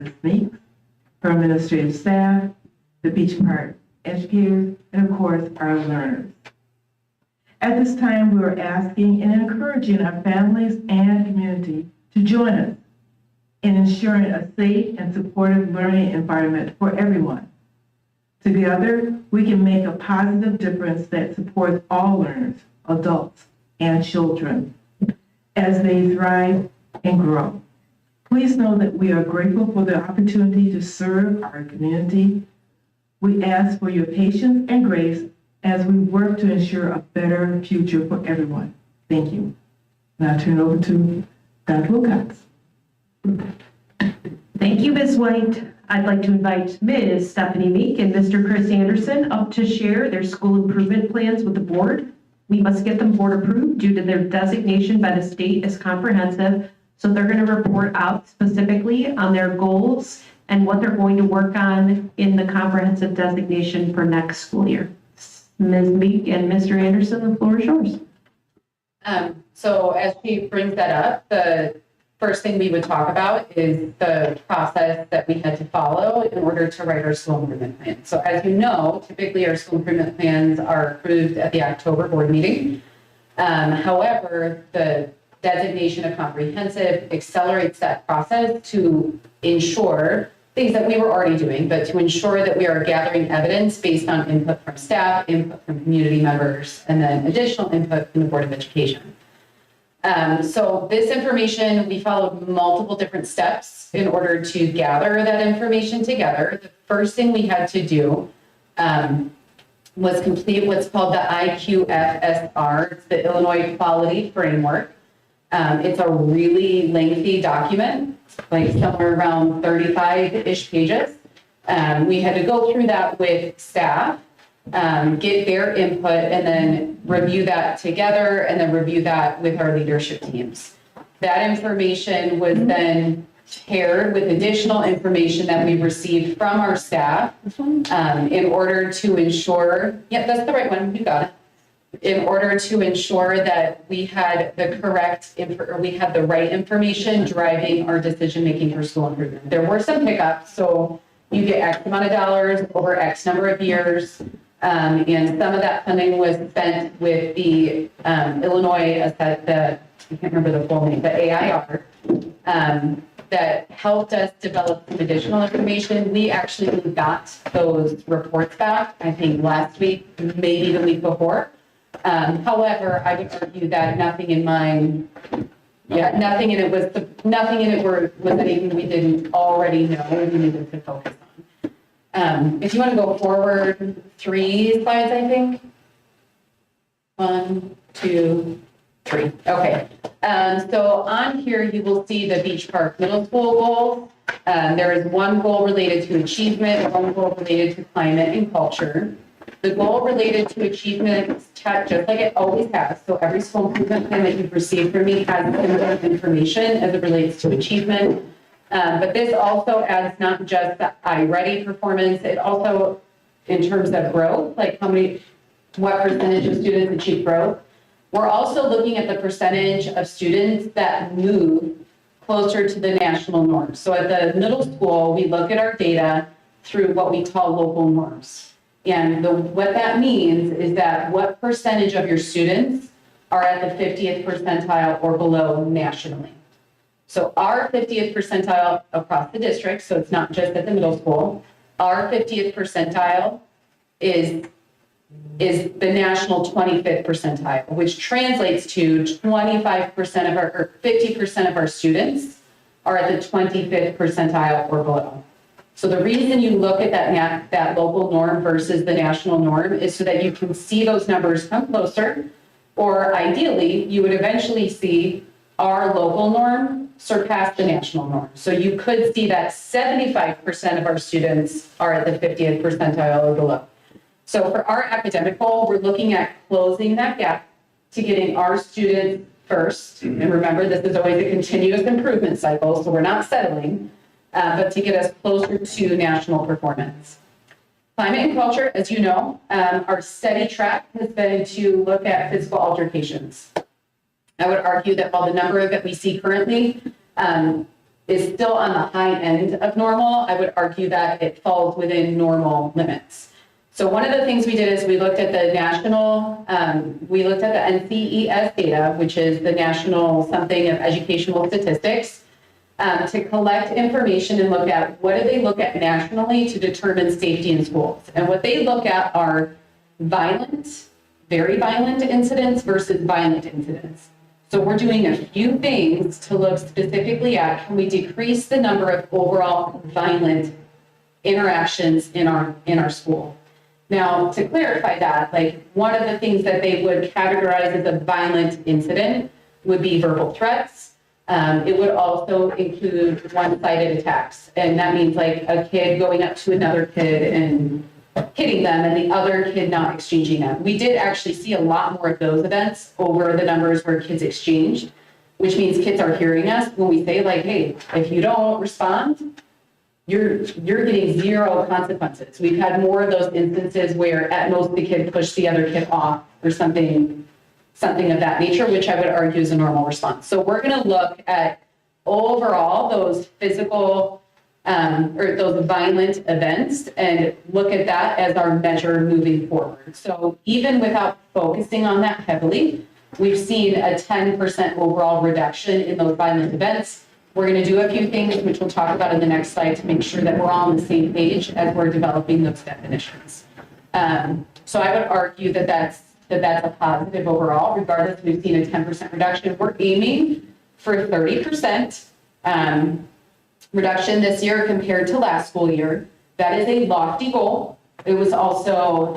Ms. Meeks, her administrative staff, the Beach Park educators, and of course, our learners. At this time, we are asking and encouraging our families and community to join us in ensuring a safe and supportive learning environment for everyone. Together, we can make a positive difference that supports all learners, adults, and children as they thrive and grow. Please know that we are grateful for the opportunity to serve our community. We ask for your patience and grace as we work to ensure a better future for everyone. Thank you. Now I turn it over to Dr. Wilcox. Thank you, Ms. White. I'd like to invite Ms. Stephanie Meek and Mr. Chris Anderson up to share their school improvement plans with the board. We must get them board approved due to their designation by the state as comprehensive. So they're going to report out specifically on their goals and what they're going to work on in the comprehensive designation for next school year. Ms. Meek and Mr. Anderson, the floor is yours. So as she brings that up, the first thing we would talk about is the process that we had to follow in order to write our school improvement plan. So as you know, typically our school improvement plans are approved at the October board meeting. However, the designation of comprehensive accelerates that process to ensure things that we were already doing, but to ensure that we are gathering evidence based on input from staff, input from community members, and then additional input from the Board of Education. So this information, we followed multiple different steps in order to gather that information together. The first thing we had to do was complete what's called the IQFSR. It's the Illinois Quality Framework. It's a really lengthy document, like somewhere around 35-ish pages. We had to go through that with staff, get their input, and then review that together, and then review that with our leadership teams. That information was then paired with additional information that we received from our staff in order to ensure, yeah, that's the right one, you got it. In order to ensure that we had the correct, we had the right information driving our decision-making for school improvement. There were some hiccups, so you get X amount of dollars over X number of years, and some of that funding was spent with the Illinois, I can't remember the full name, but AIR, that helped us develop some additional information. We actually got those reports back, I think last week, maybe the week before. However, I would argue that nothing in it was anything we didn't already know we needed to focus on. If you want to go forward 3 slides, I think. 1, 2, 3. Okay. So on here, you will see the Beach Park Middle School goals. There is one goal related to achievement, one goal related to climate and culture. The goal related to achievement is checked just like it always has. So every school improvement plan that you've received from me has similar information as it relates to achievement. But this also adds not just the iReady performance, it also, in terms of growth, like what percentage of students achieve growth. We're also looking at the percentage of students that move closer to the national norms. So at the middle school, we look at our data through what we call local norms. And what that means is that what percentage of your students are at the 50th percentile or below nationally. So our 50th percentile across the district, so it's not just at the middle school, our 50th percentile is the national 25th percentile, which translates to 25% of or 50% of our students are at the 25th percentile or below. So the reason you look at that local norm versus the national norm is so that you can see those numbers come closer, or ideally, you would eventually see our local norm surpass the national norm. So you could see that 75% of our students are at the 50th percentile or below. So for our academic goal, we're looking at closing that gap to getting our students first. And remember, this is always a continuous improvement cycle, so we're not settling. But to get us closer to national performance. Climate and culture, as you know, our steady track has been to look at physical altercations. I would argue that while the number that we see currently is still on the high end of normal. I would argue that it falls within normal limits. So one of the things we did is we looked at the national, we looked at the NCES data, which is the national something of educational statistics, to collect information and look at what do they look at nationally to determine safety in schools. And what they look at are violent, very violent incidents versus violent incidents. So we're doing a few things to look specifically at, can we decrease the number of overall violent interactions in our school? Now, to clarify that, like one of the things that they would categorize as a violent incident would be verbal threats. It would also include one-sided attacks. And that means like a kid going up to another kid and hitting them and the other kid not exchanging them. We did actually see a lot more of those events over the numbers where kids exchanged, which means kids are hearing us when we say like, hey, if you don't respond, you're getting zero consequences. We've had more of those instances where at most the kid pushed the other kid off or something of that nature, which I would argue is a normal response. So we're going to look at overall those physical or those violent events and look at that as our measure moving forward. So even without focusing on that heavily, we've seen a 10% overall reduction in those violent events. We're going to do a few things, which we'll talk about in the next slide, to make sure that we're all on the same page as we're developing those definitions. So I would argue that that's a positive overall. Regardless, we've seen a 10% reduction. We're aiming for 30% reduction this year compared to last school year. That is a lofty goal. It was also,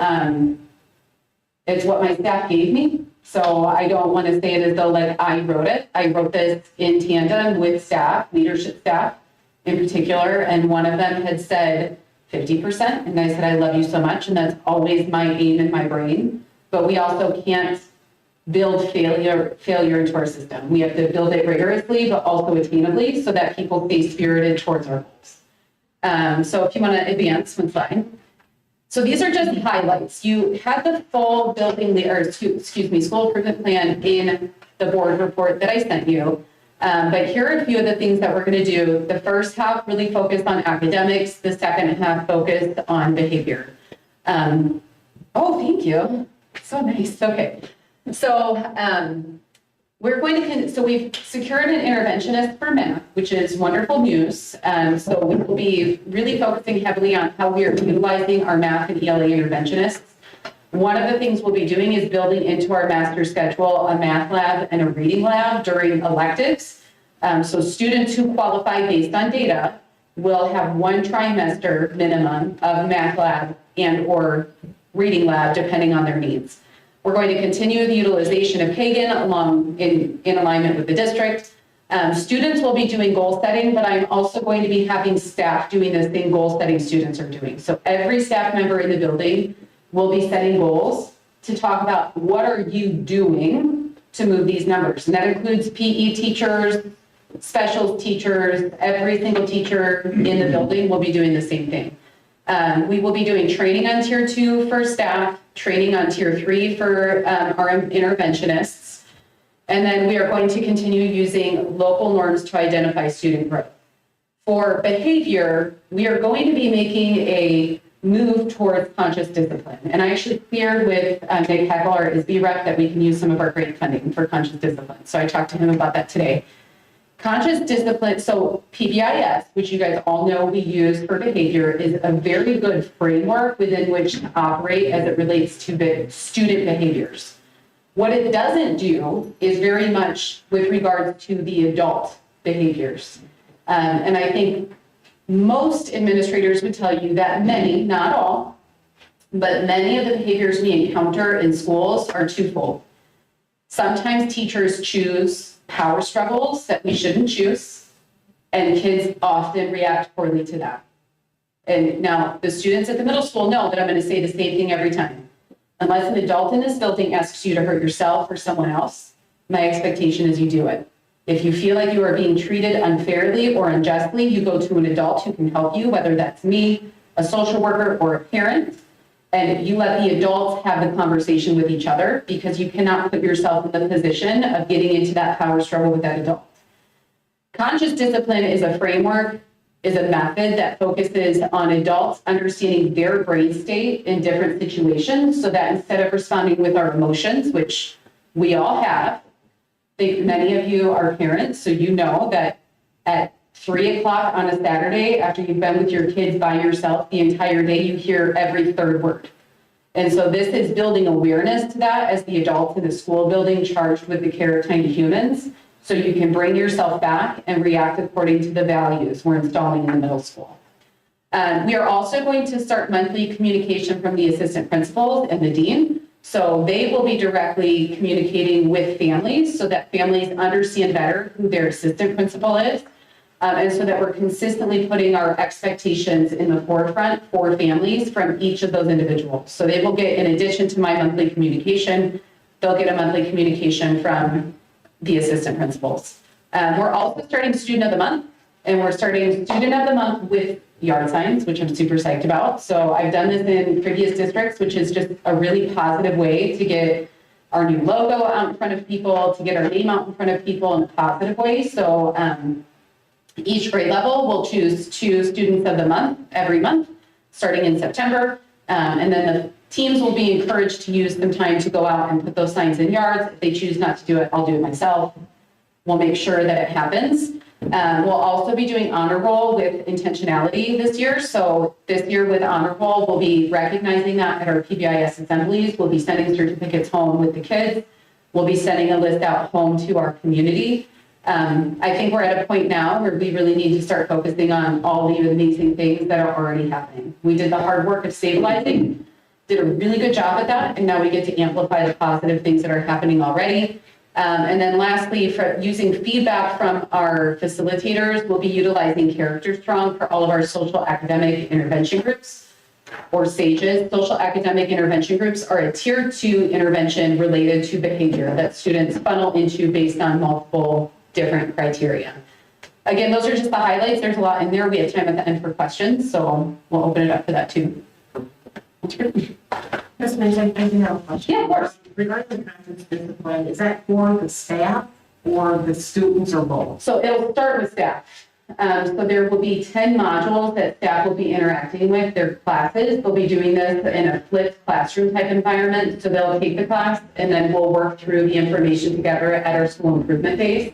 it's what my staff gave me. So I don't want to say it as though like I wrote it. I wrote this in tandem with staff, leadership staff in particular, and one of them had said 50%, and I said, I love you so much, and that's always my aim in my brain. But we also can't build failure into our system. We have to build it rigorously, but also attainably so that people stay spirited towards our goals. So if you want to advance one slide. So these are just highlights. You had the full school improvement plan in the board report that I sent you. But here are a few of the things that we're going to do. The first half really focused on academics. The second half focused on behavior. Oh, thank you. So nice. Okay. So we've secured an interventionist for math, which is wonderful news. So we will be really focusing heavily on how we are utilizing our math and ELA interventionists. One of the things we'll be doing is building into our master schedule a math lab and a reading lab during electives. So students who qualify based on data will have one trimester minimum of math lab and or reading lab, depending on their needs. We're going to continue the utilization of Kagan in alignment with the district. Students will be doing goal setting, but I'm also going to be having staff doing the same goal setting students are doing. So every staff member in the building will be setting goals to talk about what are you doing to move these numbers. And that includes PE teachers, special teachers, every single teacher in the building will be doing the same thing. We will be doing training on tier 2 for staff, training on tier 3 for our interventionists. And then we are going to continue using local norms to identify student growth. For behavior, we are going to be making a move towards conscious discipline. And I actually cleared with Nick Heckel, our ISB rep, that we can use some of our grant funding for conscious discipline. So I talked to him about that today. Conscious discipline, so PBIS, which you guys all know we use for behavior, is a very good framework within which to operate as it relates to student behaviors. What it doesn't do is very much with regards to the adult behaviors. And I think most administrators would tell you that many, not all, but many of the behaviors we encounter in schools are twofold. Sometimes teachers choose power struggles that we shouldn't choose, and kids often react poorly to that. And now the students at the middle school know that I'm going to say the same thing every time. Unless an adult in this building asks you to hurt yourself or someone else, my expectation is you do it. If you feel like you are being treated unfairly or unjustly, you go to an adult who can help you, whether that's me, a social worker, or a parent, and you let the adults have the conversation with each other, because you cannot put yourself in the position of getting into that power struggle with that adult. Conscious discipline is a framework, is a method that focuses on adults understanding their brain state in different situations so that instead of responding with our emotions, which we all have, I think many of you are parents, so you know that at 3 o'clock on a Saturday, after you've been with your kids by yourself the entire day, you hear every third word. And so this is building awareness to that as the adults in the school building charged with the care of tiny humans, so you can bring yourself back and react according to the values we're installing in the middle school. We are also going to start monthly communication from the assistant principals and the dean. So they will be directly communicating with families so that families understand better who their assistant principal is. And so that we're consistently putting our expectations in the forefront for families from each of those individuals. So they will get, in addition to my monthly communication, they'll get a monthly communication from the assistant principals. We're also starting Student of the Month, and we're starting Student of the Month with yard signs, which I'm super psyched about. So I've done this in previous districts, which is just a really positive way to get our new logo out in front of people, to get our name out in front of people in a positive way. So each grade level will choose 2 Students of the Month every month, starting in September. And then the teams will be encouraged to use some time to go out and put those signs in yards. If they choose not to do it, I'll do it myself. We'll make sure that it happens. We'll also be doing honor roll with intentionality this year. So this year with honor roll, we'll be recognizing that at our PBIS assemblies. We'll be sending certificates home with the kids. We'll be sending a list out home to our community. I think we're at a point now where we really need to start focusing on all the amazing things that are already happening. We did the hard work of stabilizing, did a really good job at that, and now we get to amplify the positive things that are happening already. And then lastly, for using feedback from our facilitators, we'll be utilizing Character Strong for all of our social academic intervention groups, or SAGEs. Social academic intervention groups are a tier 2 intervention related to behavior that students funnel into based on multiple different criteria. Again, those are just the highlights. There's a lot in there. We have time at the end for questions, so we'll open it up for that too. Ms. Mays, I do have a question. Yeah, of course. Regarding the conscious discipline, is that for the staff or the students or both? So it'll start with staff. So there will be 10 modules that staff will be interacting with, their classes. They'll be doing this in a flipped classroom type environment. So they'll take the class and then we'll work through the information together at our school improvement days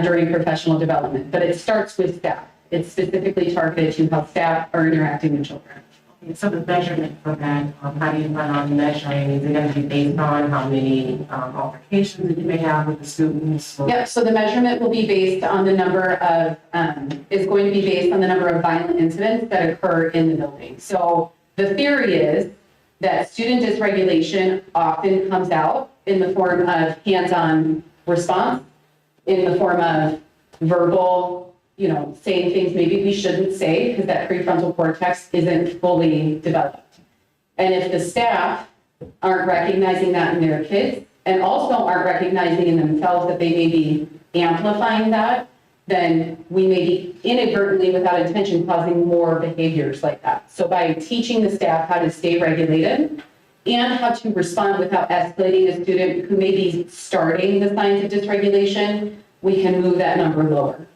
during professional development. But it starts with staff. It's specifically targeted to how staff are interacting with children. Okay, so the measurement for that, how do you plan on measuring? Is it going to be based on how many altercations that you may have with the students? Or? Yep, so the measurement will be based on the number of, is going to be based on the number of violent incidents that occur in the building. So the theory is that student dysregulation often comes out in the form of hands-on response, in the form of verbal, saying things maybe we shouldn't say because that prefrontal cortex isn't fully developed. And if the staff aren't recognizing that in their kids and also aren't recognizing in themselves that they may be amplifying that, then we may be inadvertently, without intention, causing more behaviors like that. So by teaching the staff how to stay regulated and how to respond without escalating a student who may be starting the signs of dysregulation, we can move that number lower.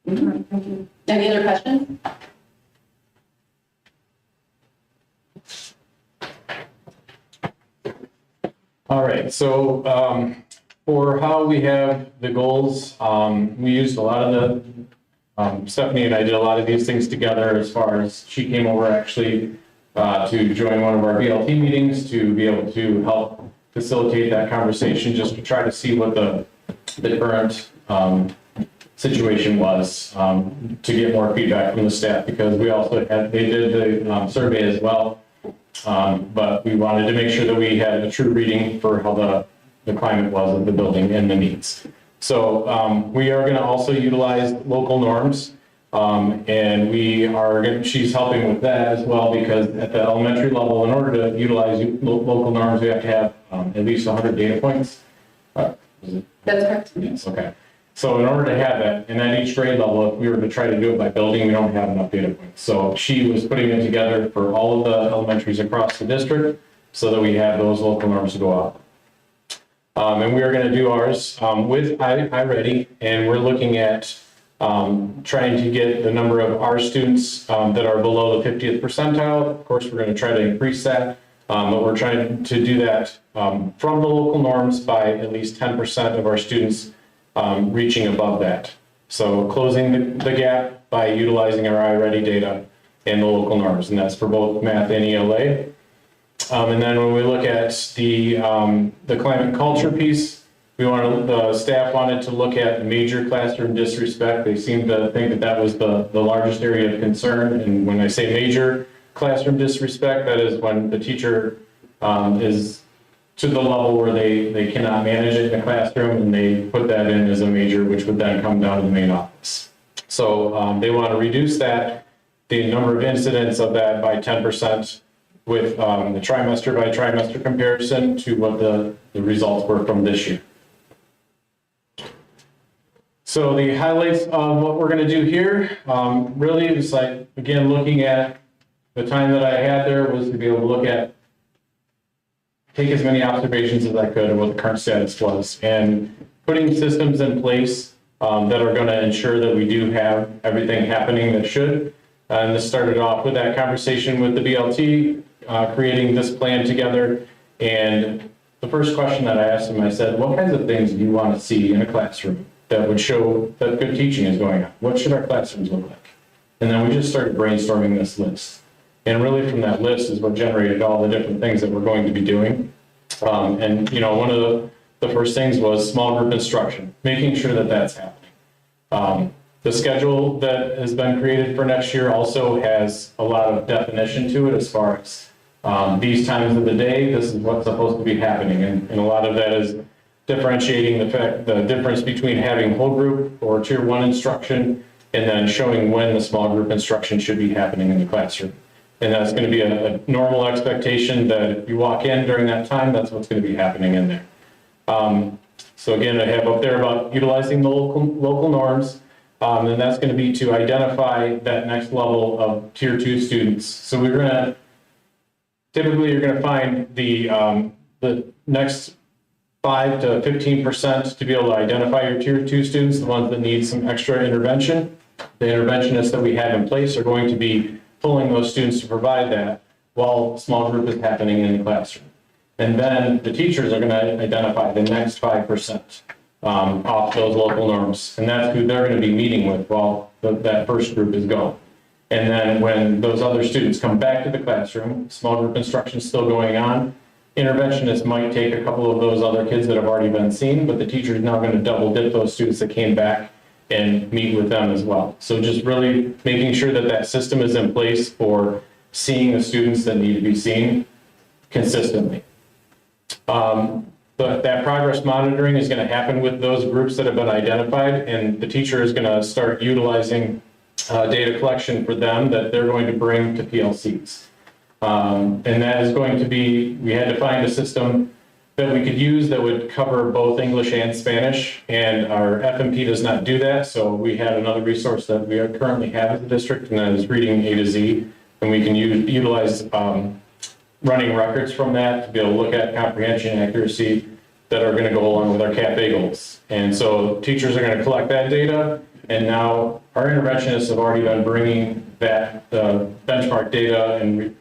Mm-hmm. Thank you. Any other questions? All right, so for how we have the goals, we used a lot of the, Stephanie and I did a lot of these things together as far as she came over actually to join one of our BLT meetings to be able to help facilitate that conversation, just to try to see what the current situation was, to get more feedback from the staff, because we also had, they did the survey as well. But we wanted to make sure that we had a true reading for how the climate was of the building and the needs. So we are going to also utilize local norms, and we are she's helping with that as well, because at the elementary level, in order to utilize local norms, we have to have at least 100 data points. That's correct. Yes, okay. So in order to have that, and at each grade level, if we were to try to do it by building, we don't have enough data points. So she was putting it together for all of the elementaries across the district so that we have those local norms to go out. And we are going to do ours with iReady, and we're looking at trying to get the number of our students that are below the 50th percentile. Of course, we're going to try to increase that, but we're trying to do that from the local norms by at least 10% of our students reaching above that. So closing the gap by utilizing our iReady data and the local norms, and that's for both math and ELA. And then when we look at the climate culture piece, the staff wanted to look at major classroom disrespect. They seemed to think that that was the largest area of concern. And when I say major classroom disrespect, that is when the teacher is to the level where they cannot manage it in the classroom, and they put that in as a major, which would then come down to the main office. So they want to reduce the number of incidents of that by 10% with the trimester by trimester comparison to what the results were from this year. So the highlights of what we're going to do here, really is like, again, looking at the time that I had there was to be able to take as many observations as I could of what the current status was, and putting systems in place that are going to ensure that we do have everything happening that should. And this started off with that conversation with the BLT, creating this plan together. And the first question that I asked them, I said, what kinds of things do you want to see in a classroom that would show that good teaching is going on? What should our classrooms look like? And then we just started brainstorming this list. And really from that list is what generated all the different things that we're going to be doing. And one of the first things was small group instruction, making sure that that's happening. The schedule that has been created for next year also has a lot of definition to it as far as these times of the day, this is what's supposed to be happening. And a lot of that is differentiating the difference between having whole group or tier 1 instruction and then showing when the small group instruction should be happening in the classroom. And that's going to be a normal expectation that if you walk in during that time, that's what's going to be happening in there. So again, I have up there about utilizing the local norms. And that's going to be to identify that next level of tier 2 students. So typically you're going to find the next 5 to 15% to be able to identify your tier 2 students, the ones that need some extra intervention. The interventionists that we have in place are going to be pulling those students to provide that while small group is happening in the classroom. And then the teachers are going to identify the next 5%. Off those local norms, and that's who they're going to be meeting with while that first group is going. And then when those other students come back to the classroom, small group instruction is still going on, interventionists might take a couple of those other kids that have already been seen, but the teacher is now going to double dip those students that came back and meet with them as well. So just really making sure that that system is in place for seeing the students that need to be seen consistently. But that progress monitoring is going to happen with those groups that have been identified, and the teacher is going to start utilizing data collection for them that they're going to bring to PLCs. And that is going to be, we had to find a system that we could use that would cover both English and Spanish, and our FMP does not do that, so we had another resource that we currently have at the district, and that is reading A to Z, and we can utilize running records from that to be able to look at comprehension and accuracy that are going to go along with our CAP-A goals. And so teachers are going to collect that data, and now our interventionists have already been bringing that benchmark data and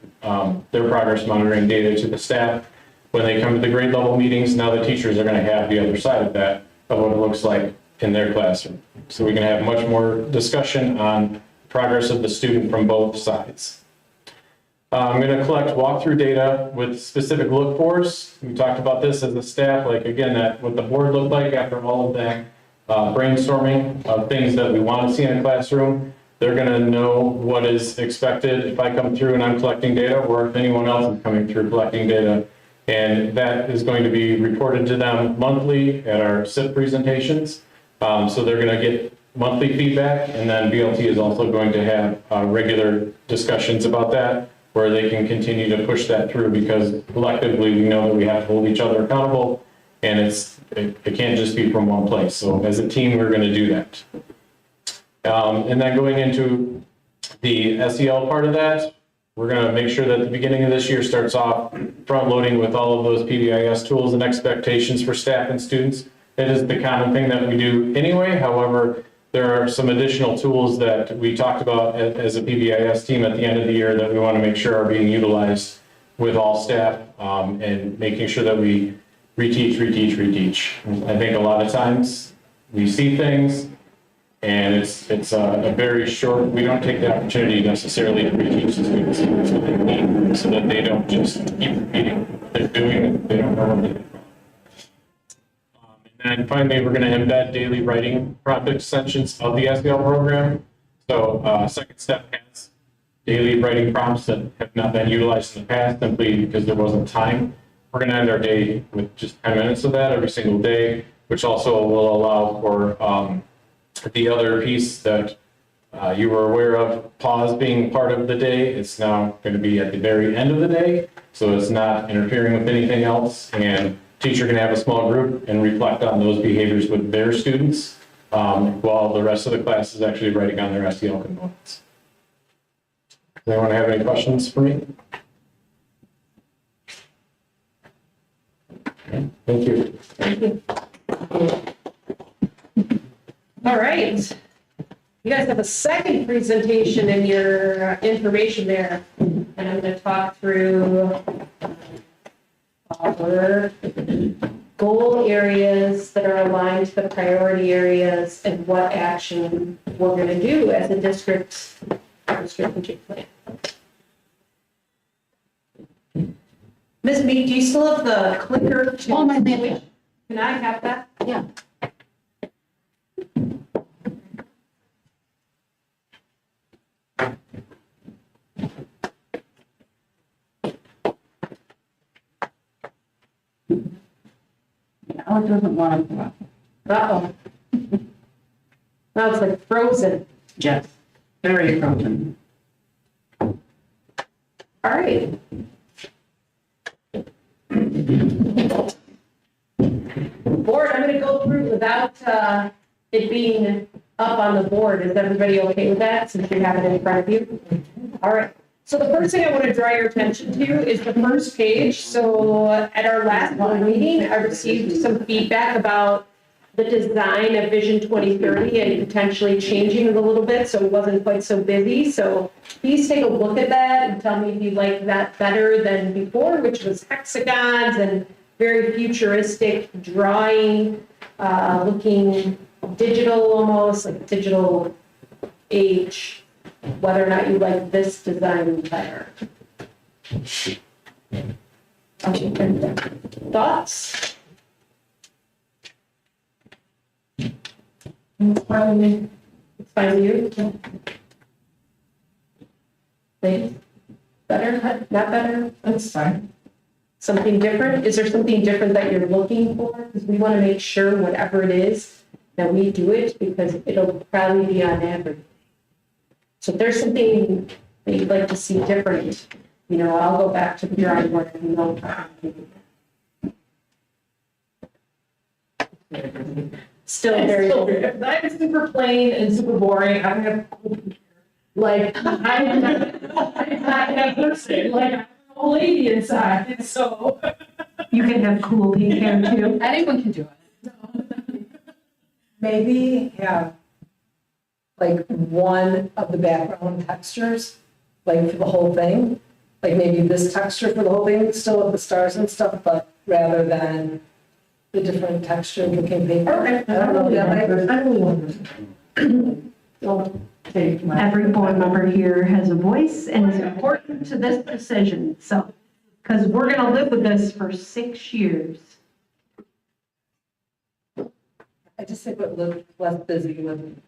their progress monitoring data to the staff. When they come to the grade level meetings, now the teachers are going to have the other side of that, of what it looks like in their classroom. So we can have much more discussion on progress of the student from both sides. I'm going to collect walkthrough data with specific look-fors. We talked about this as a staff, like again, that what the board looked like after all of that brainstorming of things that we want to see in a classroom. They're going to know what is expected if I come through and I'm collecting data, or if anyone else is coming through collecting data. And that is going to be reported to them monthly at our SIP presentations. So they're going to get monthly feedback, and then BLT is also going to have regular discussions about that, where they can continue to push that through, because collectively we know that we have to hold each other accountable, and it can't just be from one place. So as a team, we're going to do that. And then going into the SEL part of that, We're going to make sure that the beginning of this year starts off front loading with all of those PBIS tools and expectations for staff and students. It is the common thing that we do anyway. However, there are some additional tools that we talked about as a PBIS team at the end of the year that we want to make sure are being utilized with all staff, and making sure that we reteach. I think a lot of times we see things and it's a very short, we don't take the opportunity necessarily to reteach the students what they need so that they don't just keep repeating what they're doing, they don't know what they're doing. And then finally, we're going to embed daily writing prompt extensions of the SEL program. So second step has daily writing prompts that have not been utilized in the past simply because there wasn't time. We're going to end our day with just 10 minutes of that every single day, which also will allow for the other piece that you were aware of, pause being part of the day. It's now going to be at the very end of the day, so it's not interfering with anything else. And teacher can have a small group and reflect on those behaviors with their students while the rest of the class is actually writing on their SEL components. Does anyone have any questions for me? Okay, thank you. Thank you. All right. You guys have a second presentation in your information there, and I'm going to talk through our goal areas that are aligned to the priority areas and what action we're going to do as a district strategic plan. Ms. Meek, do you still have the clicker? Oh, my goodness. Can I have that? Yeah. Now it doesn't want to. Uh-oh. Now it's like frozen. Yes, very frozen. All right. Board, I'm going to go through without it being up on the board. Is everybody okay with that, since you have it in front of you? All right. So the first thing I want to draw your attention to is the first page. So at our last board meeting, I received some feedback about the design of Vision 2030 and potentially changing it a little bit so it wasn't quite so busy. So please take a look at that and tell me if you like that better than before, which was hexagons and very futuristic drawing, looking digital, almost like digital age, whether or not you like this design better. Thoughts? It's fine with me. It's fine with you? Please? Better? Not better? That's fine. Something different? Is there something different that you're looking for? Because we want to make sure whatever it is, that we do it, because it'll probably be on average. So if there's something that you'd like to see different, you know, I'll go back to the drawing board and no problem. Still very. I'm super plain and super boring. I'm gonna, like, I'm that person, like, I'm an old lady inside, so. You can have cool pink hair too. Anyone can do it. Maybe have like one of the background textures, like for the whole thing. Like maybe this texture for the whole thing, still with the stars and stuff, but rather than the different texture looking paper. Okay. I don't know, yeah, I really want this. Every board member here has a voice and is important to this decision, so, because we're gonna live with this for 6 years. I just think it looked less busy with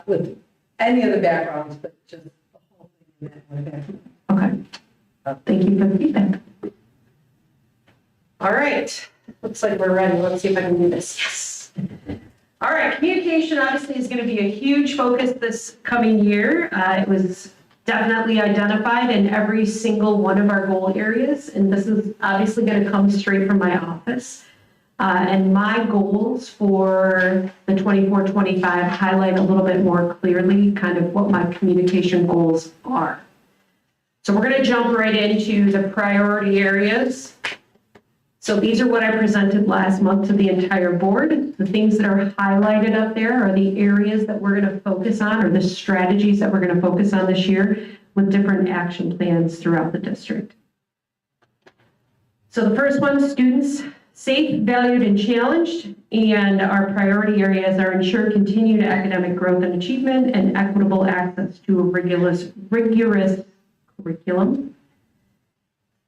with any of the backgrounds, but just the whole thing in that one background. Okay. Thank you for the feedback. All right, looks like we're ready. Let's see if I can do this. All right, communication obviously is going to be a huge focus this coming year. It was definitely identified in every single one of our goal areas, and this is obviously going to come straight from my office. And my goals for the 24-25 highlight a little bit more clearly kind of what my communication goals are. So we're going to jump right into the priority areas. So these are what I presented last month to the entire board. The things that are highlighted up there are the areas that we're going to focus on, or the strategies that we're going to focus on this year with different action plans throughout the district. So the first one, students safe, valued, and challenged. And our priority areas are ensure continued academic growth and achievement and equitable access to a rigorous curriculum.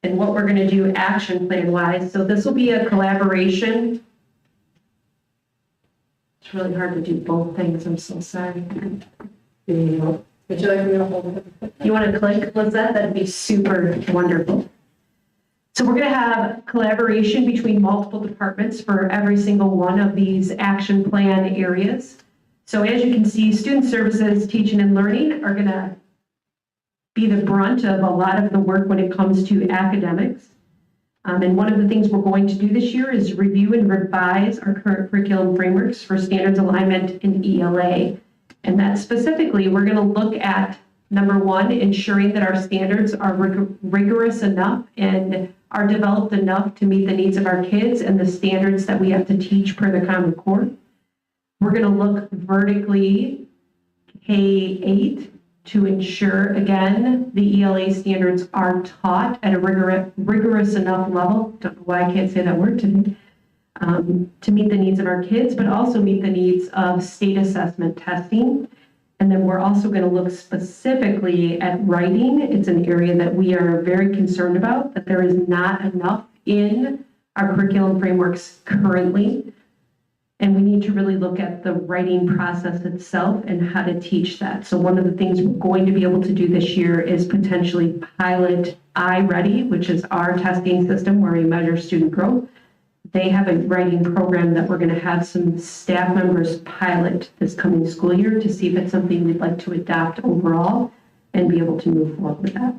And what we're going to do action plan wise. So this will be a collaboration. It's really hard to do both things. I'm so sorry. Would you like me to hold it? You want to click, Lizette? That'd be super wonderful. So we're going to have collaboration between multiple departments for every single one of these action plan areas. So as you can see, student services, teaching and learning are going to be the brunt of a lot of the work when it comes to academics. And one of the things we're going to do this year is review and revise our current curriculum frameworks for standards alignment in ELA. And that specifically, we're going to look at, number one, ensuring that our standards are rigorous enough and are developed enough to meet the needs of our kids and the standards that we have to teach per the Common Core. We're going to look vertically K-8 to ensure, again, the ELA standards are taught at a rigorous enough level. Don't know why I can't say that word today. To meet the needs of our kids, but also meet the needs of state assessment testing. And then we're also going to look specifically at writing. It's an area that we are very concerned about, that there is not enough in our curriculum frameworks currently. And we need to really look at the writing process itself and how to teach that. So one of the things we're going to be able to do this year is potentially pilot iReady, which is our testing system where we measure student growth. They have a writing program that we're going to have some staff members pilot this coming school year to see if it's something we'd like to adopt overall and be able to move forward with that.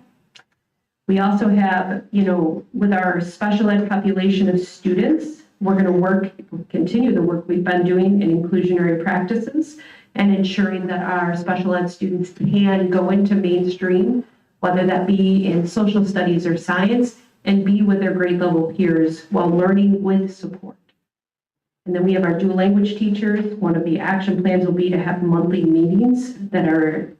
We also have, with our special ed population of students, we're going to continue the work we've been doing in inclusionary practices and ensuring that our special ed students can go into mainstream, whether that be in social studies or science, and be with their grade level peers while learning with support. And then we have our dual language teachers. One of the action plans will be to have monthly meetings that are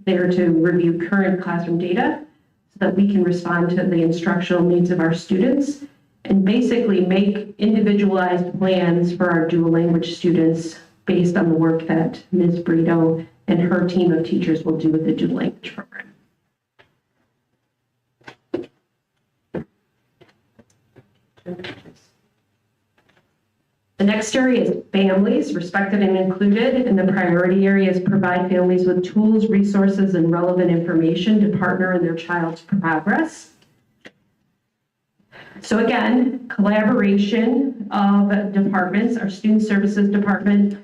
there to review current classroom data so that we can respond to the instructional needs of our students and basically make individualized plans for our dual language students based on the work that Ms. Brito and her team of teachers will do with the dual language program. The next area is families, respected and included, and the priority areas provide families with tools, resources, and relevant information to partner in their child's progress. So again, collaboration of departments. Our student services department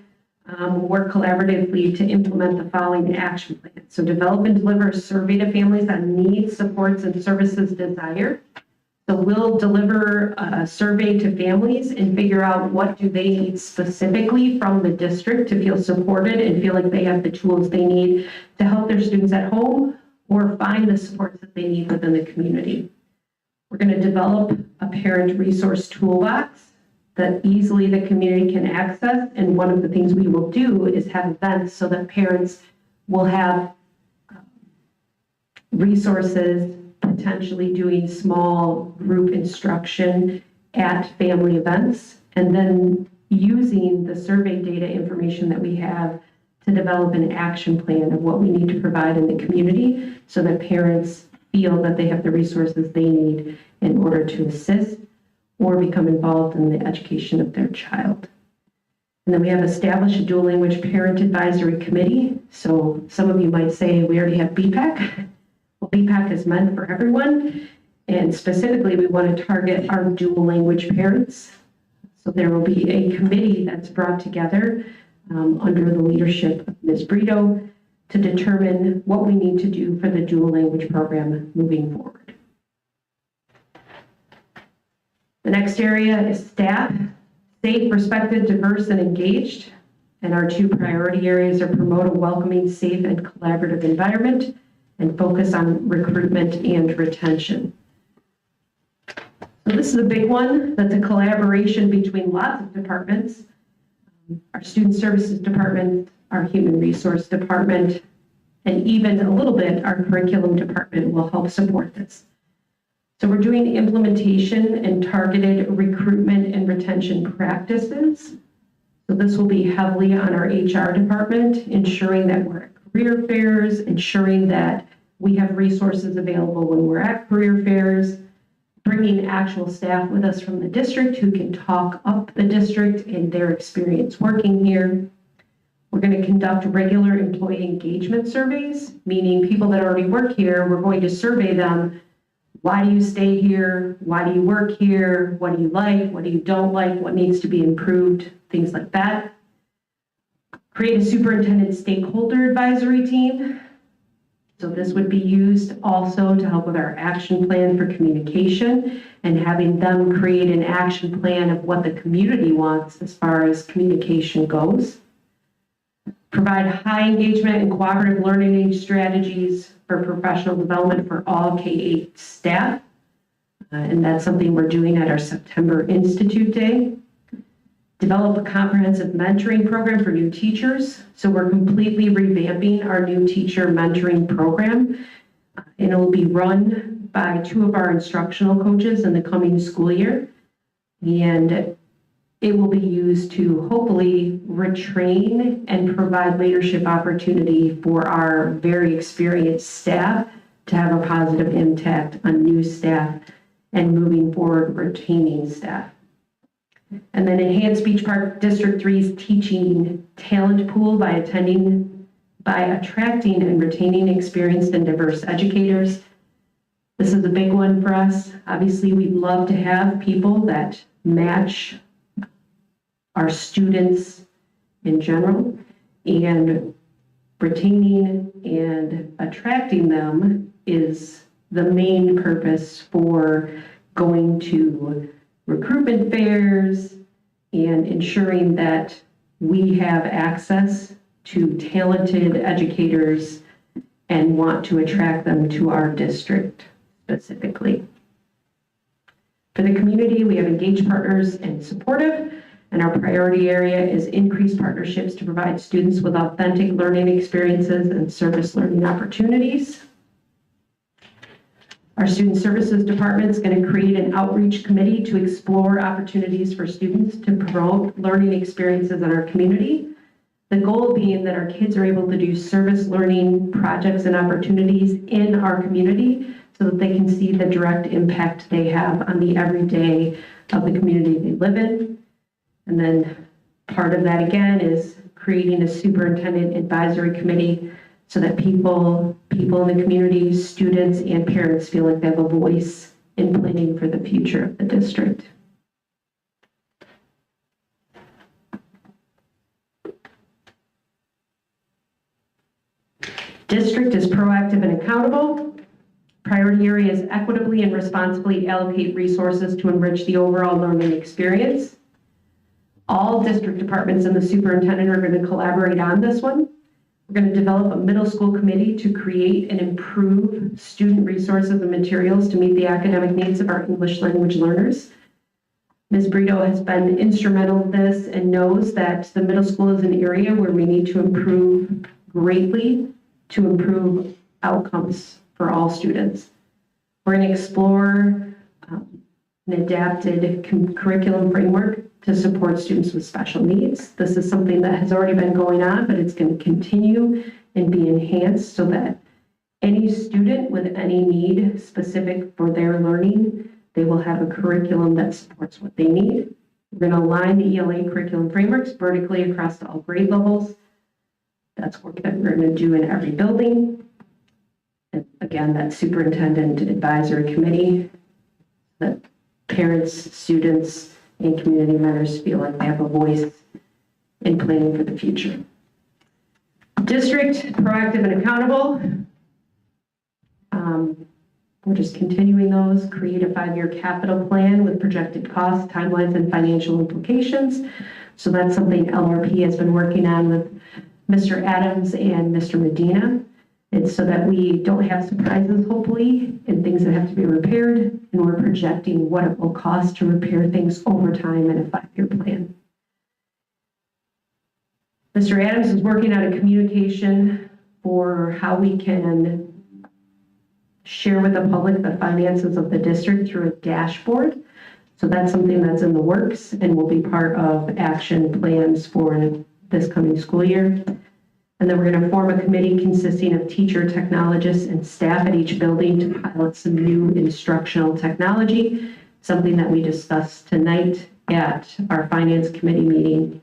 will work collaboratively to implement the following action plan. So develop and deliver a survey to families on needs, supports, and services desired. So we'll deliver a survey to families and figure out what do they need specifically from the district to feel supported and feel like they have the tools they need to help their students at home or find the supports that they need within the community. We're going to develop a parent resource toolbox that easily the community can access. And one of the things we will do is have events so that parents will have resources, potentially doing small group instruction at family events, and then using the survey data information that we have to develop an action plan of what we need to provide in the community so that parents feel that they have the resources they need in order to assist or become involved in the education of their child. And then we have established a dual language parent advisory committee. So some of you might say we already have BPAC. Well, BPAC is meant for everyone. And specifically, we want to target our dual language parents. So there will be a committee that's brought together under the leadership of Ms. Brito to determine what we need to do for the dual language program moving forward. The next area is staff, safe, respected, diverse, and engaged. And our two priority areas are promote a welcoming, safe, and collaborative environment and focus on recruitment and retention. So this is a big one. That's a collaboration between lots of departments. Our student services department, our human resource department, and even a little bit our curriculum department will help support this. So we're doing implementation and targeted recruitment and retention practices. So this will be heavily on our HR department, ensuring that we're at career fairs, ensuring that we have resources available when we're at career fairs, bringing actual staff with us from the district who can talk up the district and their experience working here. We're going to conduct regular employee engagement surveys, meaning people that already work here, we're going to survey them. Why do you stay here? Why do you work here? What do you like? What do you don't like? What needs to be improved? Things like that. Create a superintendent stakeholder advisory team. So this would be used also to help with our action plan for communication and having them create an action plan of what the community wants as far as communication goes. Provide high engagement and cooperative learning strategies for professional development for all K-8 staff. And that's something we're doing at our September Institute Day. Develop a comprehensive mentoring program for new teachers. So we're completely revamping our new teacher mentoring program. And it will be run by 2 of our instructional coaches in the coming school year. And it will be used to hopefully retrain and provide leadership opportunity for our very experienced staff to have a positive impact on new staff and moving forward retaining staff. And then enhance Beach Park District 3's teaching talent pool by attracting and retaining experienced and diverse educators. This is a big one for us. Obviously, we'd love to have people that match our students in general, and retaining and attracting them is the main purpose for going to recruitment fairs and ensuring that we have access to talented educators and want to attract them to our district specifically. For the community, we have engaged partners and supportive. And our priority area is increased partnerships to provide students with authentic learning experiences and service learning opportunities. Our student services department is going to create an outreach committee to explore opportunities for students to promote learning experiences in our community. The goal being that our kids are able to do service learning projects and opportunities in our community so that they can see the direct impact they have on the everyday of the community they live in. And then part of that again is creating a superintendent advisory committee so that people in the community, students and parents feel like they have a voice in planning for the future of the district. District is proactive and accountable. Priority area is equitably and responsibly allocate resources to enrich the overall learning experience. All district departments and the superintendent are going to collaborate on this one. We're going to develop a middle school committee to create and improve student resources and materials to meet the academic needs of our English language learners. Ms. Brito has been instrumental in this and knows that the middle school is an area where we need to improve greatly to improve outcomes for all students. We're going to explore an adapted curriculum framework to support students with special needs. This is something that has already been going on, but it's going to continue and be enhanced so that any student with any need specific for their learning, they will have a curriculum that supports what they need. We're going to align the ELA curriculum frameworks vertically across all grade levels. That's work that we're going to do in every building. And again, that superintendent advisory committee, that parents, students, and community members feel like they have a voice in planning for the future. District, proactive and accountable. We're just continuing those, create a 5-year capital plan with projected costs, timelines, and financial implications. So that's something LRP has been working on with Mr. Adams and Mr. Medina. It's so that we don't have surprises, hopefully, and things that have to be repaired, and we're projecting what it will cost to repair things over time in a 5-year plan. Mr. Adams is working on a communication for how we can share with the public the finances of the district through a dashboard. So that's something that's in the works and will be part of action plans for this coming school year. And then we're going to form a committee consisting of teacher, technologists, and staff at each building to pilot some new instructional technology, something that we discussed tonight at our finance committee meeting.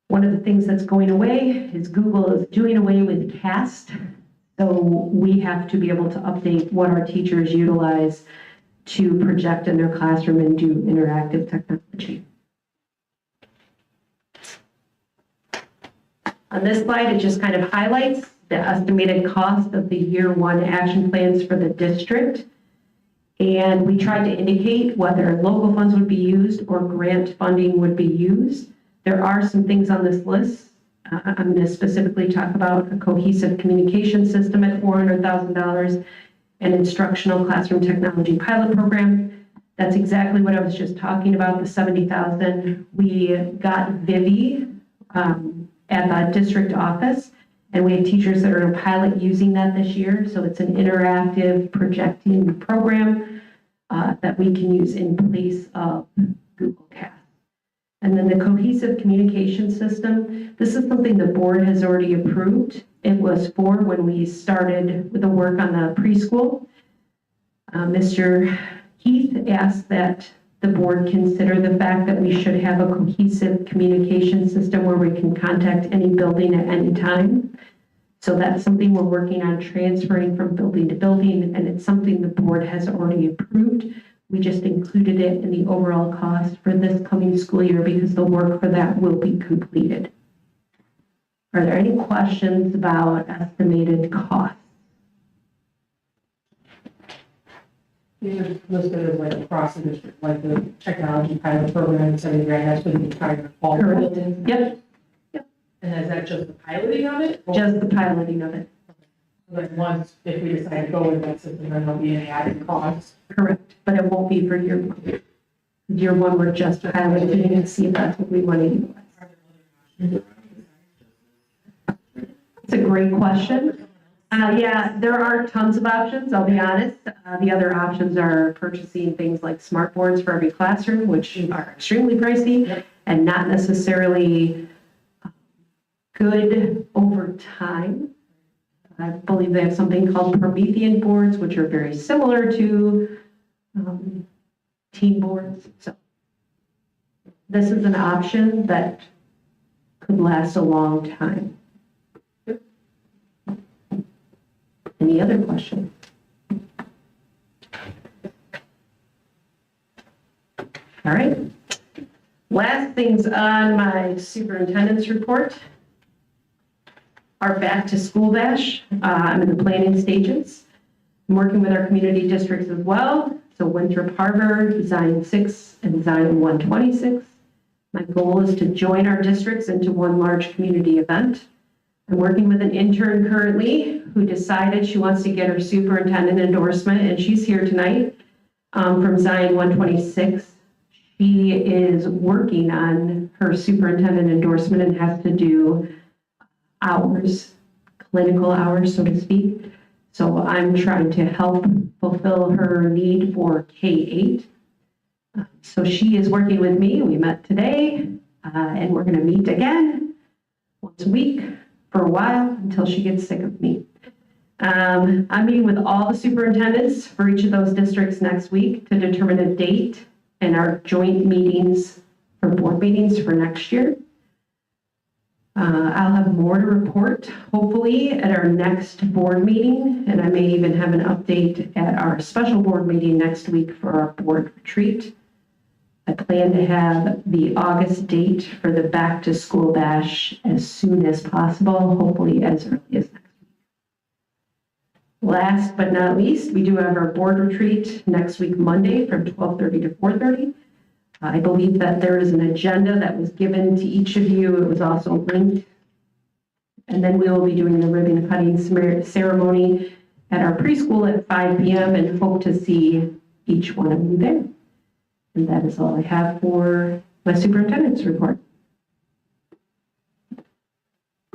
One of the things that's going away is Google is doing away with CAST. So we have to be able to update what our teachers utilize to project in their classroom and do interactive technology. On this slide, it just kind of highlights the estimated cost of the year 1 action plans for the district. And we tried to indicate whether local funds would be used or grant funding would be used. There are some things on this list. I'm going to specifically talk about a cohesive communication system at $400,000, an instructional classroom technology pilot program. That's exactly what I was just talking about, the $70,000. We got Vivi at the district office, and we have teachers that are in a pilot using that this year. So it's an interactive projecting program that we can use in place of Google Cast. And then the cohesive communication system, this is something the board has already approved. It was for when we started with the work on the preschool. Mr. Keith asked that the board consider the fact that we should have a cohesive communication system where we can contact any building at any time. So that's something we're working on transferring from building to building, and it's something the board has already approved. We just included it in the overall cost for this coming school year because the work for that will be completed. Are there any questions about estimated costs? You listed as like across the district, like the technology pilot program, $70,000, that's for the entire all Correct. buildings. Yep, And is that just the piloting of it? Or just the piloting of it. like once, if we decide to go with that system, then there'll be any added costs? Correct, but it won't be for year 1. Year 1, we're just piloting and see if that's what we want to utilize. It's a great question. Yeah, there are tons of options, I'll be honest. The other options are purchasing things like smart boards for every classroom, which are extremely pricey and not necessarily good over time. I believe they have something called Promethean boards, which are very similar to team boards. So this is an option that could last a long time. Any other questions? All right. Last things on my superintendent's report. Our back to school bash. I'm in the planning stages. I'm working with our community districts as well. So Winthrop Harbor, Design 6 and Design 126. My goal is to join our districts into one large community event. I'm working with an intern currently who decided she wants to get her superintendent endorsement, and she's here tonight from Zion 126. She is working on her superintendent endorsement and has to do hours, clinical hours, so to speak. So I'm trying to help fulfill her need for K-8. So she is working with me. We met today, and we're going to meet again once a week for a while until she gets sick of me. I'm meeting with all the superintendents for each of those districts next week to determine a date and our joint meetings for board meetings for next year. I'll have more to report, hopefully, at our next board meeting, and I may even have an update at our special board meeting next week for our board retreat. I plan to have the August date for the back to school bash as soon as possible, hopefully as early as next week. Last but not least, we do have our board retreat next week, Monday from 12:30 to 4:30. I believe that there is an agenda that was given to each of you. It was also linked And then we will be doing the ribbon cutting ceremony at our preschool at 5 p.m. and hope to see each one of you there. And that is all I have for my superintendent's report.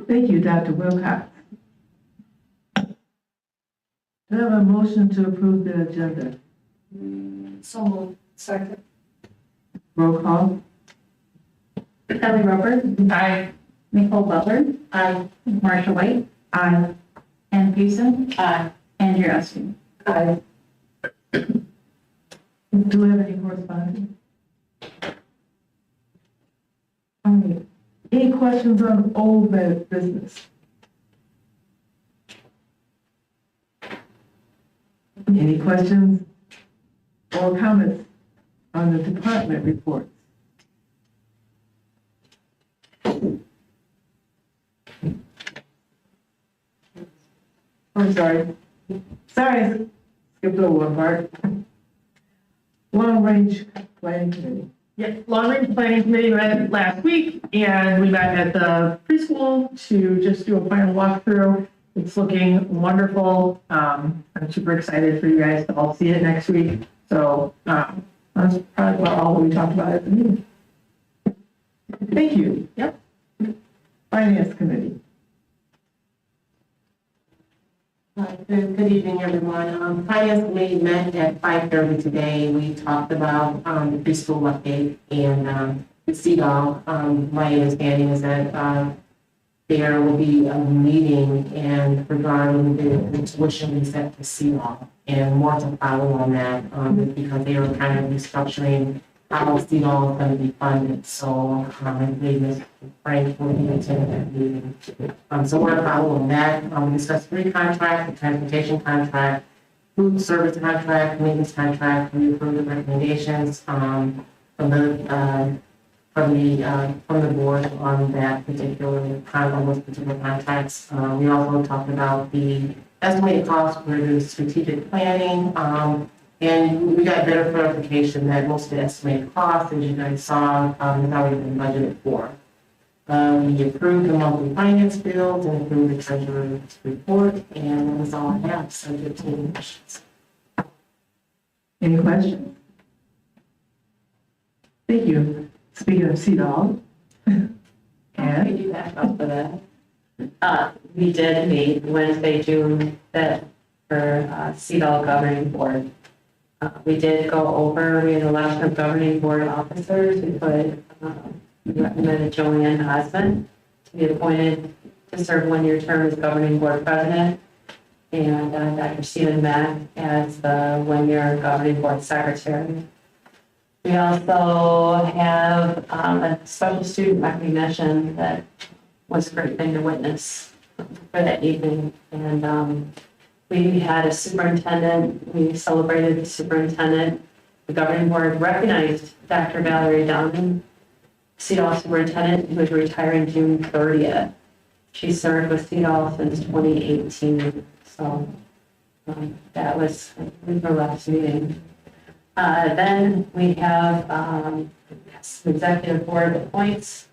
Thank you, Dr. Wilcox. Do I have a motion to approve the agenda? So moved. Second. Roll call. Kelly Roper. Aye. Nicole Butler. Aye. Marsha White. Aye. Ann Pearson. Aye. Andrew Esty. Aye. Do we have any correspondence? All right. Any questions on old business? Any questions or comments on the department reports? I'm sorry. Sorry, skipped over one part. Long range planning committee. Yeah, long range planning committee met last week and we met at the preschool to just do a final walkthrough. It's looking wonderful. I'm super excited for you guys to all see it next week. So that's probably about all that we talked about at the meeting. Thank you. Yep. Finance committee. Good evening, everyone. Finance committee met at 5:30 today. We talked about the preschool update and the CEDAW. My understanding is that there will be a meeting and regarding the tuition reset for CEDAW and more to follow on that because they were kind of restructuring how CEDAW is going to be funded. So I believe Ms. Frank will be attending that meeting. So we're following that. We discussed 3 contracts: the transportation contract, food service contract, maintenance contract. We approved the recommendations from the board on that particular on those particular contracts. We also talked about the estimated costs for the strategic planning. And we got better clarification that most of the estimated costs, as you guys saw, has already been budgeted for. We approved the monthly finance bills and approved the treasurer's report, and that was all I have, subject to any questions. Any questions? Thank you. Speaking of CEDAW. And Piggyback off of that. We did meet Wednesday, June 5th for CEDAW Governing Board. We did go over, we had an election of governing board officers. We recommended Joanne Osmond to be appointed to serve 1-year term as governing board president, and Dr. Stephen Mack as the 1-year governing board secretary. We also have a special student recognition that was a great thing to witness for that evening. And we had a superintendent, we celebrated the superintendent. The governing board recognized Dr. Valerie Downey, CEDAW superintendent, who is retiring June 30th. She served with CEDAW since 2018. So that was her last meeting. Then we have executive board appoints.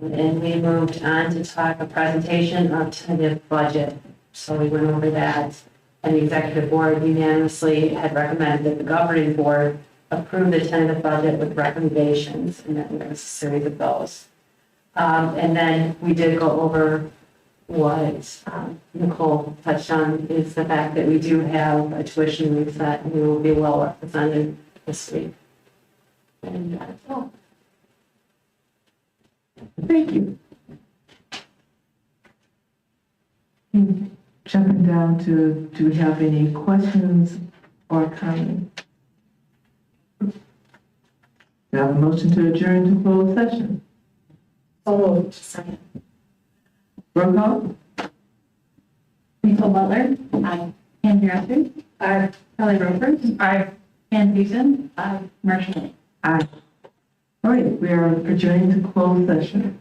And we moved on to talk a presentation of tentative budget. So we went over that, and the executive board unanimously had recommended that the governing board approve the tentative budget with recommendations, and then there was a series of those. And then we did go over what Nicole touched on, is the fact that we do have a tuition reset, and we will be well represented this week. And that's all. thank you. Jumping down to, do we have any questions or comments? Do I have a motion to adjourn to closed session? So moved. Second. Roll call? Nicole Butler. Aye. Andrew Esty. Aye. Kelly Roper. Aye. Ann Pearson. Marsha White. Aye. All right, we are adjourning to closed session.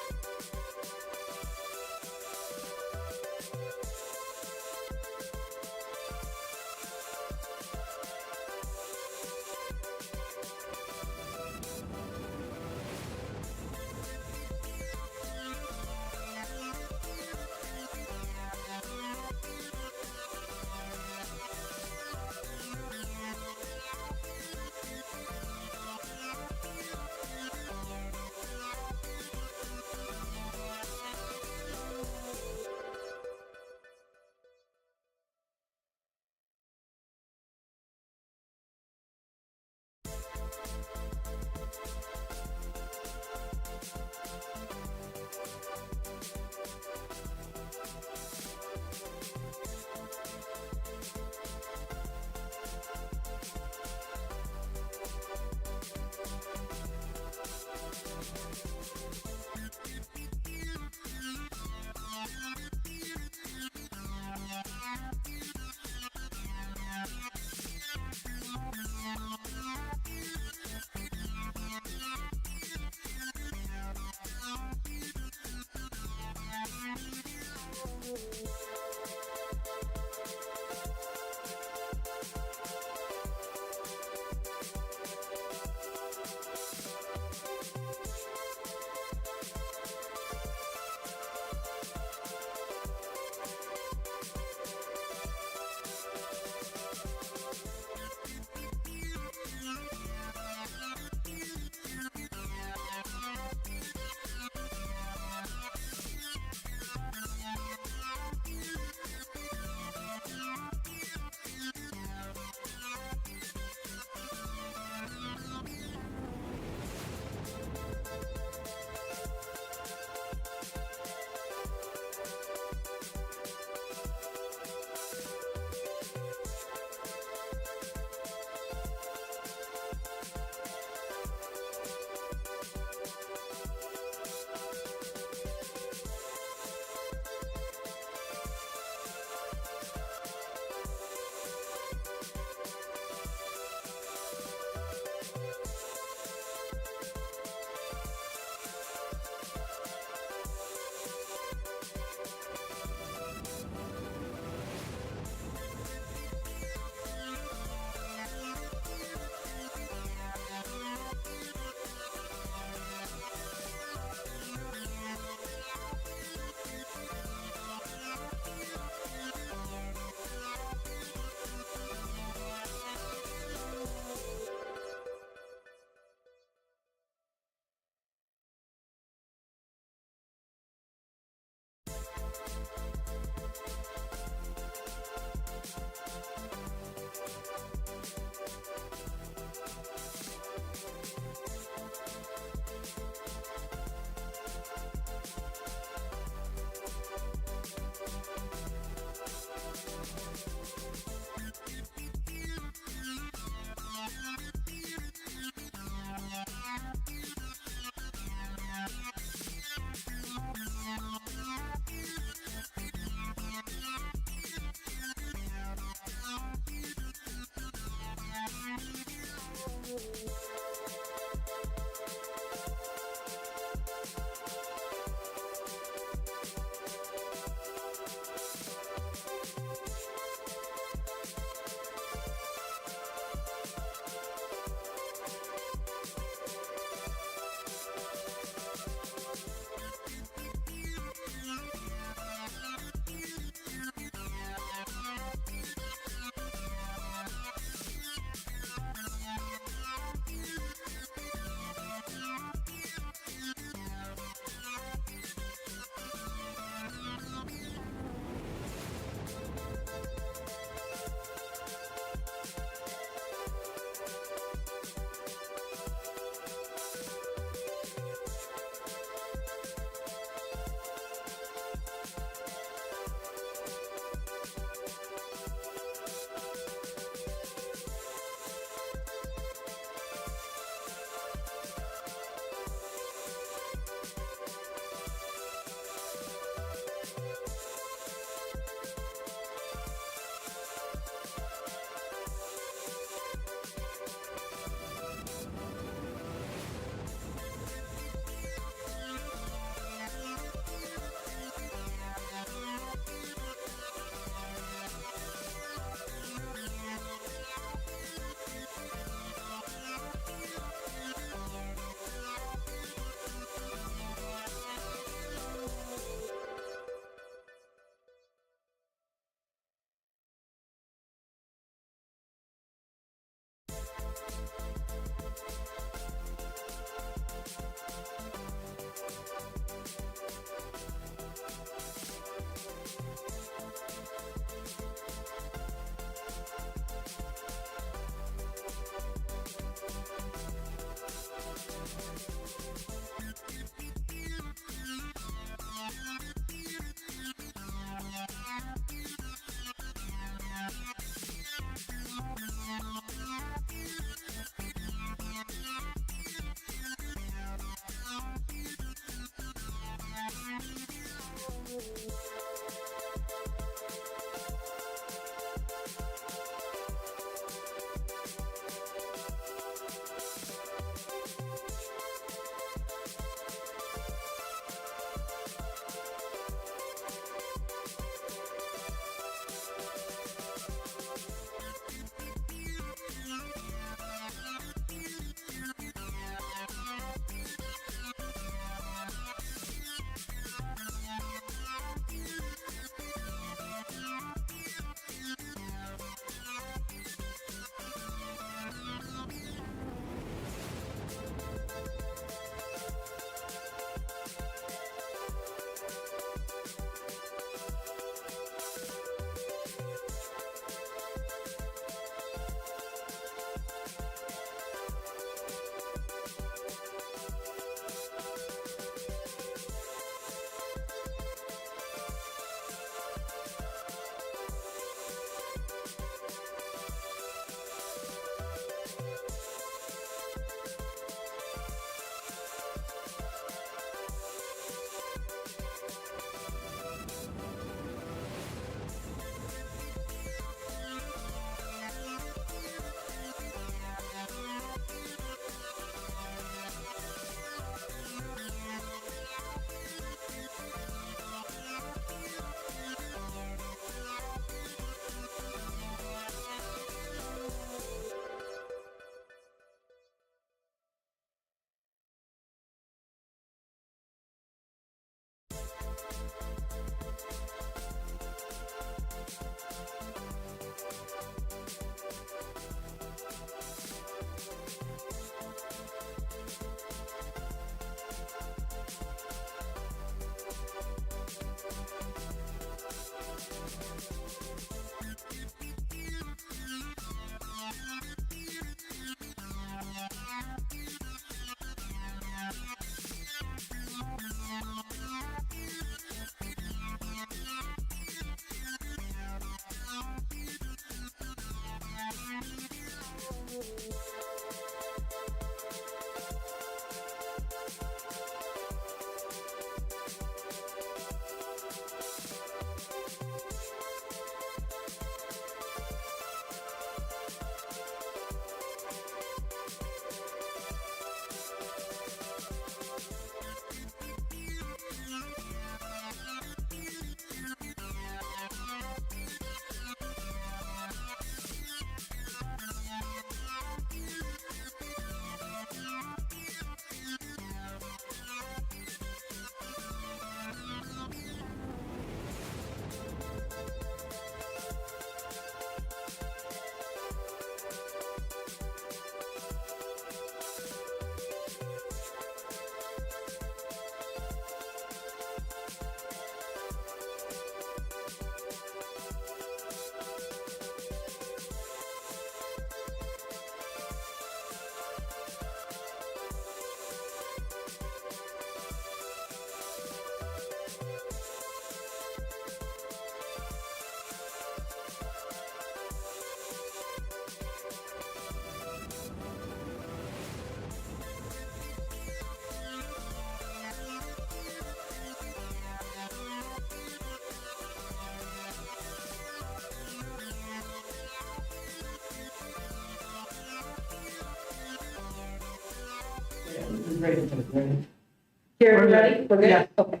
Here, everybody, we're good? Yeah. Okay. Do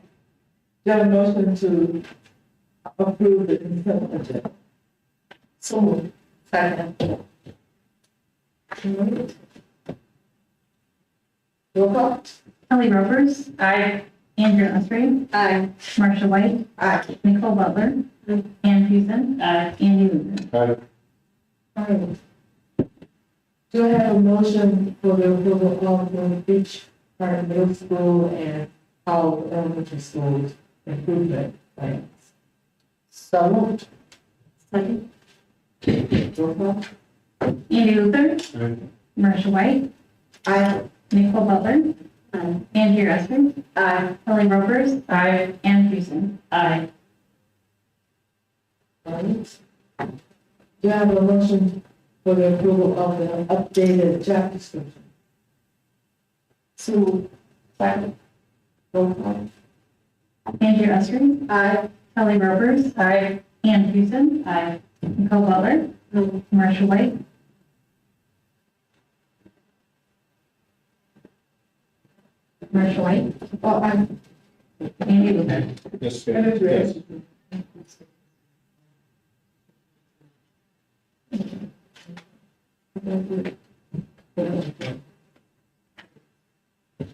you have a motion to approve the consent agenda? So moved. Second. Roll call? Kelly Rovers. Aye. Andrea Osprey. Aye. Marcia White. Aye. Nicole Butler. Ann Fusen. Andy Luther. Alright. Do I have a motion for the approval of the Beach Park Middle School and Powell Elementary School improvement plans? So moved. Second. Roll call? Andy Luther. Marcia White. Aye. Nicole Butler. Andrea Osprey. Aye. Kelly Rovers. Aye. Ann Fusen. Aye. Alright. Do I have a motion for the approval of the updated job description? So, second. Roll call? Andrea Osprey. Aye. Kelly Rovers. Aye. Ann Fusen. Nicole Butler. Marcia White. Marcia White. Oh, aye. Andy Luther. Yes, Yes. All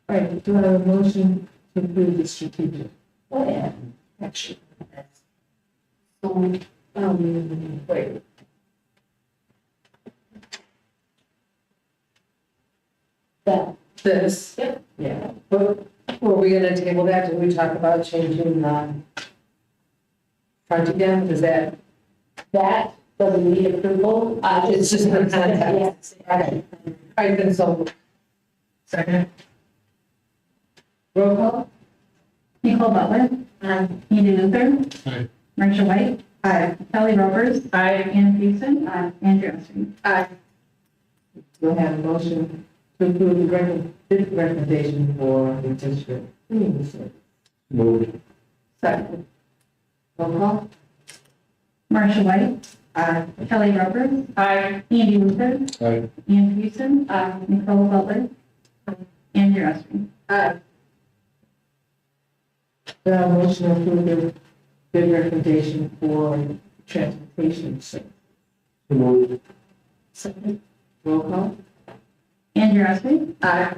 right, do I have a motion to approve the strategic? Oh, yeah. Actually. So, wait. This. Yep. Yeah. But were we gonna table that? Did we talk about changing the front again? Is that doesn't need approval? It's just a context. Okay. All right, then so. Second. Roll call? Nicole Butler. Andy Luther. Aye. Marcia White. Aye. Kelly Rovers. Ann Fusen. Andrea Osprey. Aye. Do I have a motion to approve the recommendation for the district cleaning service? Moved. Second. Roll call? Marcia White. Aye. Kelly Rovers. Andy Luther. Aye. Ann Fusen. Nicole Butler. Andrea Osprey. Aye. Do I have a motion to approve the bid recommendation for transportation service? Moved. Second. Roll call? Andrea Osprey. Aye.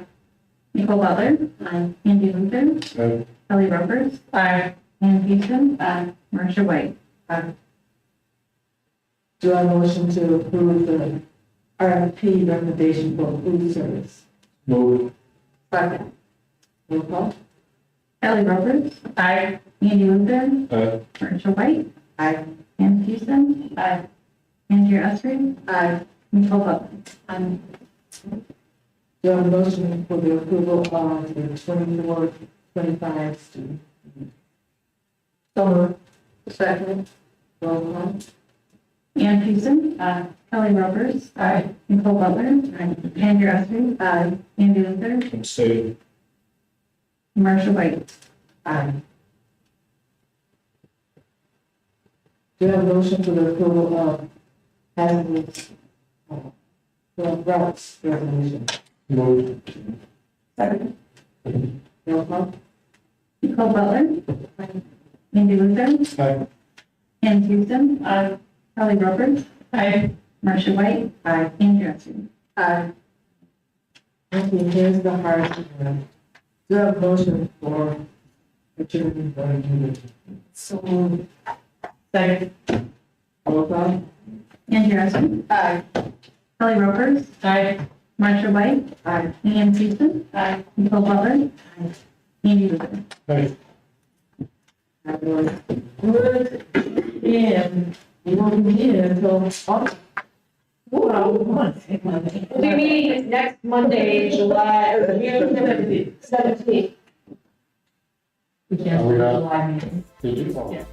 Nicole Butler. Andy Luther. Aye. Kelly Rovers. Ann Fusen. Marcia White. Aye. Do I have a motion to approve the RFP recommendation for food service? Moved. Second. Roll call? Kelly Rovers. Andy Luther. Aye. Marcia White. Aye. Ann Fusen. Andrea Osprey. Aye. Nicole Butler. Do I have a motion for the approval of the 24-25 student? So moved. Second. Roll call? Ann Fusen. Kelly Rovers. Nicole Butler. Andrea Osprey. Aye. Andy Luther. Abstain. Marcia White. Aye. Do I have a motion for the approval of hazardous routes resolution? Moved. Second. Roll call? Nicole Butler. Andy Luther. Aye. Ann Fusen. Kelly Rovers. Marcia White. Andrea Osprey. Aye. Okay, here's the hard one. Do I have a motion for adjournment for meeting? So moved. Second. Roll call? Andrea Osprey. Aye. Kelly Rovers. Marcia White. Aye. Ann Fusen. Nicole Butler. Andy Luther. Aye. Good. And we won't be here until August. We'll be meeting next Monday, July, or June 17th. We can't. Are we not- July meeting. Did you?